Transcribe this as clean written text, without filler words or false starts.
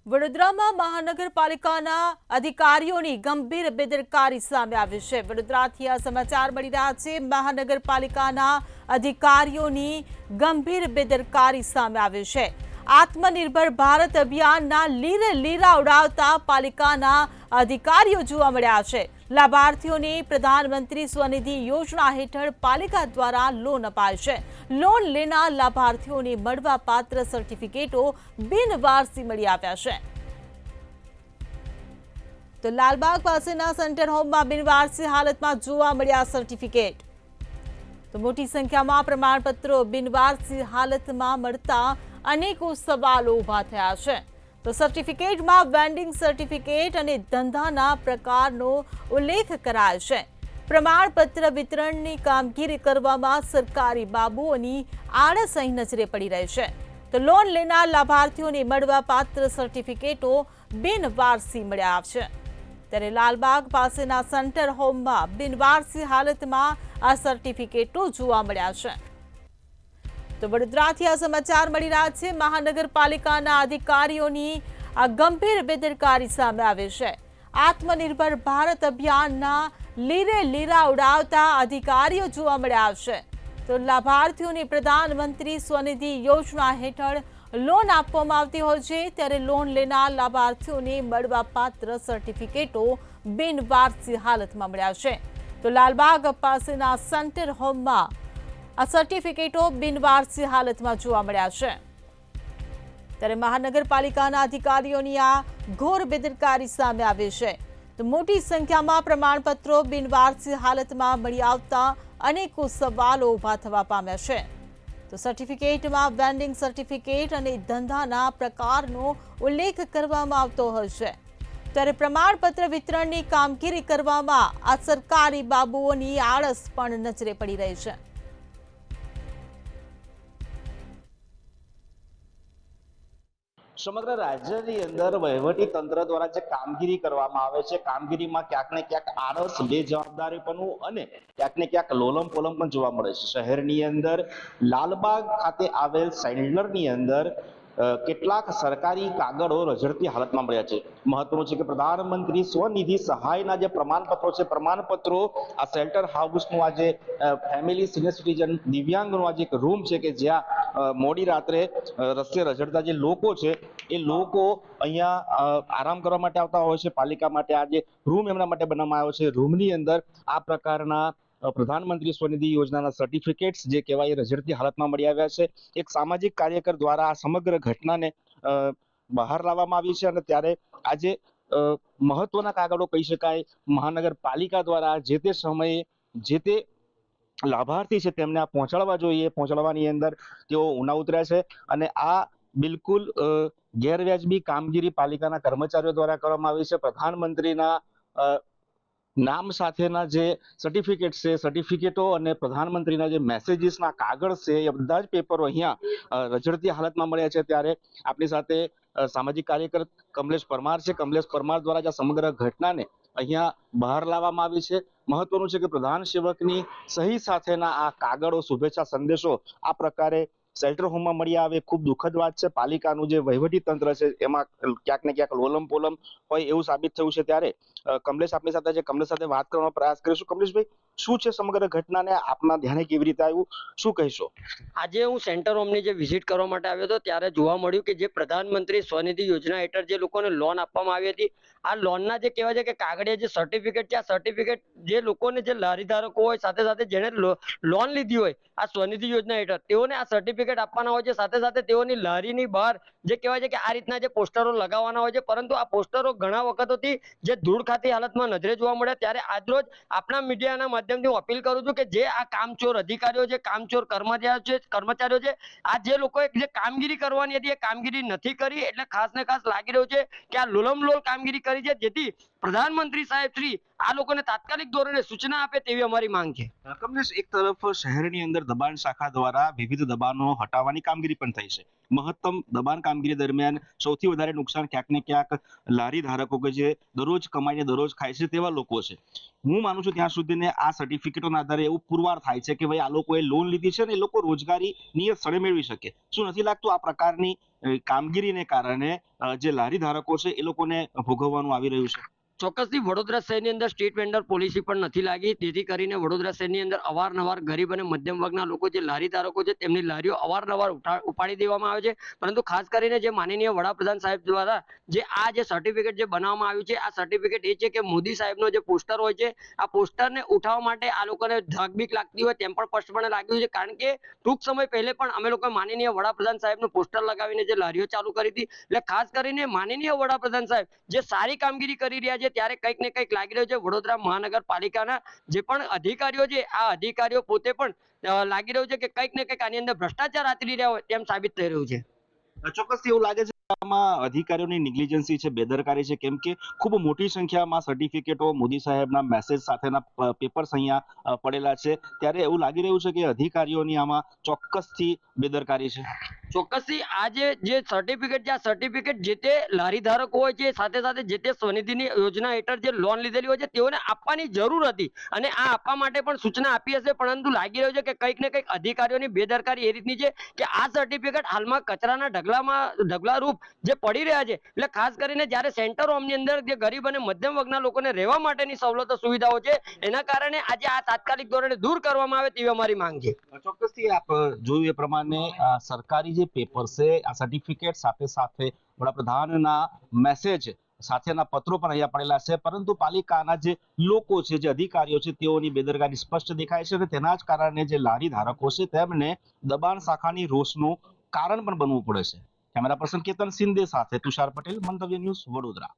વડોદરામાં મહાનગરપાલિકાના અધિકારીઓની ગંભીર બેદરકારી સામે આવી છે। વડોદરાથી આ સમાચાર મળી રહ્યા છે। મહાનગરપાલિકાના અધિકારીઓની ગંભીર બેદરકારી સામે આવી છે। આત્મનિર્ભર ભારત અભિયાનના લીરે લીરા ઉડાવતા પાલિકાના અધિકારીઓ જોવા મળ્યા છે। લાભાર્થીઓને પ્રધાનમંત્રી સ્વનિધિ યોજના હેઠળ પાલિકા દ્વારા લોન અપાય છે। લોન લેનાર લાભાર્થીઓને મળવાપાત્ર સર્ટિફિકેટો બિનવારસી મળી આવ્યા છે। તો લાલબાગ પાસેના સેન્ટર હોમમાં બિનવારસી હાલતમાં જોવા મળ્યા સર્ટિફિકેટ। તો મોટી સંખ્યામાં પ્રમાણપત્રો બિનવારસી હાલતમાં મળતા અનેકો સવાલો ઊભા થયા છે। તો સર્ટિફિકેટમાં વેન્ડિંગ સર્ટિફિકેટ અને ધંધાના પ્રકારનો ઉલ્લેખ કરાયો છે। પ્રમાણપત્ર વિતરણની કામગીરી કરવામાં સરકારી બાબુઓની આળસ અહીં નજરે પડી રહી છે। તો લોન લેનાર લાભાર્થીઓને મળવાપાત્ર સર્ટિફિકેટો બિનવારસી મળ્યા છે। ત્યારે લાલબાગ પાસેના સેન્ટર હોમમાં બિનવારસી હાલતમાં આ સર્ટિફિકેટો જોવા મળ્યા છે। તો વડોદરાથી આ સમાચાર મળી રહ્યા છે। મહાનગરપાલિકાના અધિકારીઓની આ ગંભીર બેદરકારી સામે આવી છે। આત્મનિર્ભર ભારત અભિયાનના લીરે લીરા ઉડાવતા અધિકારીઓ જોવા મળ્યા છે। તો લાભાર્થીઓને પ્રધાનમંત્રી સ્વનિધિ યોજના હેઠળ લોન આપવામાં આવતી હોય છે, ત્યારે લોન લેનાર લાભાર્થીઓને મળવાપાત્ર સર્ટિફિકેટો બિનવારસી હાલતમાં મળ્યા છે। તો લાલબાગ પાસેના સેન્ટર હોમમાં આ સર્ટિફિકેટો બિનવારસી હાલતમાં જોવા મળ્યા છે। ત્યારે મહાનગરપાલિકાના અધિકારીઓની આ ઘોર બેદરકારી સામે આવી છે। તો મોટી સંખ્યામાં પ્રમાણપત્રો બિનવારસી હાલતમાં મળી આવતા અનેકો સવાલો ઊભા થવા પામ્યા છે। તો સર્ટિફિકેટમાં વેન્ડિંગ સર્ટિફિકેટ અને ધંધાના પ્રકારનો ઉલ્લેખ કરવામાં આવતો હોય છે। ત્યારે પ્રમાણપત્ર વિતરણની કામગીરી કરવામાં આ સરકારી બાબુઓની આળસ પણ નજરે પડી રહી છે। સમગ્ર રાજ્યની અંદર વહીવટી તંત્ર દ્વારા જે કામગીરી કરવામાં આવે છે, કામગીરીમાં ક્યાંક ને ક્યાંક આળસ, બેજવાબદારીપણું અને ક્યાંક ને ક્યાંક લોલમ પોલમ પણ જોવા મળે છે। શહેરની અંદર લાલબાગ ખાતે આવેલ સેન્ડલરની અંદર કેટલાક સરકારી કાગળો રઝળતી હાલતમાં મળ્યા છે। મહત્વનું છે કે પ્રધાનમંત્રી સ્વનિધિ સહાયના જે પ્રમાણપત્રો છે, પ્રમાણપત્રો આ શેલ્ટર હાઉસનું આજે ફેમિલી સિનિયર સિટીઝન દિવ્યાંગનો આજે એક રૂમ છે કે જ્યાં મોડી રાત્રે રસ્તે રઝળતા જે લોકો છે એ લોકો અહીંયા આરામ કરવા માટે આવતા હોય છે। પાલિકા માટે આજે રૂમ એમના માટે બનાવવામાં આવ્યો છે। રૂમની અંદર આ પ્રકારના પ્રધાનમંત્રી સ્વનિધિ યોજનાના સર્ટિફિકેટ્સ જે કહેવાય રઝળતી હાલતમાં મળી આવ્યા છે। એક સામાજિક કાર્યકર દ્વારા આ સમગ્ર ઘટનાને બહાર લાવવામાં આવી છે અને ત્યારે આજે મહત્વના કાગળો કહી શકાય મહાનગરપાલિકા દ્વારા જે તે સમયે જે તે લાભાર્થી છે તેમને આ પહોંચાડવા જોઈએ, પહોંચાડવાની અંદર તેઓ ઉના ઉતર્યા છે અને આ બિલકુલ ગેરવ્યાજબી કામગીરી પાલિકાના કર્મચારીઓ દ્વારા કરવામાં આવી છે। પ્રધાનમંત્રીના નામ સાથેના જે સર્ટિફિકેટ છે, સર્ટિફિકેટો અને પ્રધાનમંત્રીના જે મેસેજીસના કાગળ છે એ બધા જ પેપરો અહીંયા રઝળતી હાલતમાં મળ્યા છે। ત્યારે આપણી સાથે સામાજિક કાર્યકર કમલેશ પરમાર છે। કમલેશ પરમાર દ્વારા જ સમગ્ર ઘટનાને અહીંયા બહાર લાવવામાં આવી છે। મહત્વનું છે કે પ્રધાન સેવકની સહી સાથેના આ કાગળો, શુભેચ્છા સંદેશો આ પ્રકારે શેલ્ટર હોમમાં મળી આવે ખૂબ દુઃખદ વાત છે। પાલિકાનું જે વહીવટી તંત્ર છે એમાં ક્યાંક ને ક્યાંક લોલમ પોલમ હોય એવું સાબિત થયું છે। ત્યારે કમલેશ આપની સાથે છે, કમલેશ સાથે વાત કરવાનો પ્રયાસ કરીશું। કમલેશભાઈ, શું છે સમગ્ર ઘટનાને આપના ધ્યાને કેવી રીતે આવ્યું, શું કહેશો? આજે હું સેન્ટર હોમની જે વિઝિટ કરવા માટે આવ્યો હતો ત્યારે જોવા મળ્યું કે જે પ્રધાનમંત્રી સ્વનિધિ યોજના હેઠળ જે લોકોને લોન આપવામાં આવી હતી, આ લોનના જે કહેવાય છે કે કાગળિયા જે સર્ટિફિકેટ છે, આ સર્ટિફિકેટ જે લોકોને જે લારી ધારકો હોય, સાથે સાથે જેને લોન લીધી હોય આ સ્વનિધિ યોજના હેઠળ, તેઓને આ સર્ટિફિકેટ આપવાના હોય છે। સાથે સાથે તેઓની લારીની બહાર જે કહેવાય છે કે આ રીતના જે પોસ્ટરો લગાવવાના હોય છે, પરંતુ આ પોસ્ટરો ઘણા વખતોથી જે ધૂળ ખાતી હાલતમાં નજરે જોવા મળ્યા। ત્યારે આજરોજ આપણા મીડિયાના માધ્યમથી હું અપીલ કરું છું કે જે આ કામચોર અધિકારીઓ છે, કામચોર કર્મચારીઓ છે, આ જે લોકોએ જે કામગીરી કરવાની હતી એ કામગીરી નથી કરી, એટલે ખાસ ને ખાસ લાગી રહ્યું છે કે આ લોલમલોલ કામગીરી કરી છે, જેથી પ્રધાનમંત્રી સાહેબ શ્રી આ લોકોને તાત્કાલિક ધોરણે સૂચના આપે તેવી અમારી માંગ છે। કમલેશ, એક તરફ શહેરની અંદર દબાણ શાખા દ્વારા વિવિધ દબાણો હટાવવાની કામગીરી પણ થઈ છે, મહત્તમ દબાણ કામગીરી દરમિયાન સૌથી વધારે નુકસાન ક્યાંક ને ક્યાંક લારી ધારકો કે જે દરરોજ કમાઈને દરરોજ ખાય છે તેવા લોકો છે. હું માનું છું ત્યાં સુધીને આ સર્ટિફિકેટોના આધારે એવું પુરવાર થાય છે કે ભાઈ આ લોકોએ લોન લીધી છે ને એ લોકો રોજગારી નિયત સ્થળે મેળવી શકે. શું નથી લાગતું આ પ્રકારની કામગીરીને કારણે જે લારી ધારકો છે એ લોકોને ભોગવવાનું આવી રહ્યું છે? ચોક્કસથી વડોદરા શહેરની અંદર સ્ટ્રીટ વેન્ડર પોલિસી પણ નથી લાગી, તેથી કરીને વડોદરા શહેરની અંદર અવારનવાર ગરીબ અને મધ્યમ વર્ગના લોકો જે લારી ધારકો છે તેમની લારીઓ અવારનવાર ઉપાડી દેવામાં આવે છે. પરંતુ ખાસ કરીને જે માનનીય વડાપ્રધાન સાહેબ દ્વારા જે આ જે સર્ટિફિકેટ જે બનાવવામાં આવ્યું છે, આ સર્ટિફિકેટ એ છે કે મોદી સાહેબનો જે પોસ્ટર હોય છે, આ પોસ્ટરને ઉઠાવવા માટે આ લોકોને ધાકબીક લાગતી હોય તેમ પણ સ્પષ્ટપણે લાગ્યું છે. કારણ કે ટૂંક સમય પહેલે પણ અમે લોકો માનનીય વડાપ્રધાન સાહેબનું પોસ્ટર લગાવીને જે લારીઓ ચાલુ કરી હતી. એટલે ખાસ કરીને માનનીય વડાપ્રધાન સાહેબ જે સારી કામગીરી કરી રહ્યા છે, ત્યારે કંઈક ને કંઈક લાગી રહ્યું છે. વડોદરા મહાનગરપાલિકાના જે પણ અધિકારીઓ છે, આ અધિકારીઓ પોતે પણ લાગી રહ્યું છે કે કંઈક ને કંઈક આની અંદર ભ્રષ્ટાચાર આચરી રહ્યા હોય તેમ સાબિત થઈ રહ્યું છે. ચોક્કસથી એવું લાગે છે કે આમાં અધિકારીઓની નિગ્લિજન્સી છે, બેદરકારી છે, કેમ કે ખૂબ મોટી સંખ્યામાં સર્ટિફિકેટો મોદી સાહેબના મેસેજ સાથેના પેપર્સ અહીંયા પડેલા છે. ત્યારે એવું લાગી રહ્યું છે કે અધિકારીઓની આમાં ચોક્કસથી બેદરકારી છે. ચોક્કસથી આ જે સર્ટિફિકેટ છે, આ સર્ટિફિકેટ જે તે લારી ધારકો હોય છે, સાથે સાથે જે તે સ્વનિધિની યોજના હેઠળ જે લોન લીધેલી હોય છે તેઓને આપવાની જરૂર હતી અને આ આપવા માટે પણ સૂચના આપી હશે. પરંતુ લાગી રહ્યું છે કે કંઈક ને કંઈક અધિકારીઓની બેદરકારી એ રીતની છે કે આ સર્ટિફિકેટ હાલમાં કચરાના ઢગલા રૂપ જે પડી રહ્યા છે. એટલે ખાસ કરીને જ્યારે સેન્ટર હોમની અંદર જે ગરીબ અને મધ્યમ વર્ગના લોકોને રહેવા માટેની સવલતો સુવિધાઓ છે, એના કારણે આજે આ તાત્કાલિક ધોરણે દૂર કરવામાં આવે તેવી અમારી માંગ છે. ચોક્કસથી આપ જોયું એ પ્રમાણે સરકારી જે પેપર છે, આ સર્ટિફિકેટ સાથે સાથે વડાપ્રધાનના મેસેજ સાથેના પત્રો પણ અહીંયા પડેલા છે. પરંતુ પાલિકાના જે લોકો છે, જે અધિકારીઓ છે, તેઓની બેદરકારી સ્પષ્ટ દેખાય છે અને તેના જ કારણે જે લારી ધારકો છે તેમને દબાણ શાખાની રોષનું કારણ પણ બનવું પડે છે. કેમેરા પર્સન કેતન સિંધે સાથે તુષાર પટેલ, મંતવ્ય ન્યૂઝ, વડોદરા.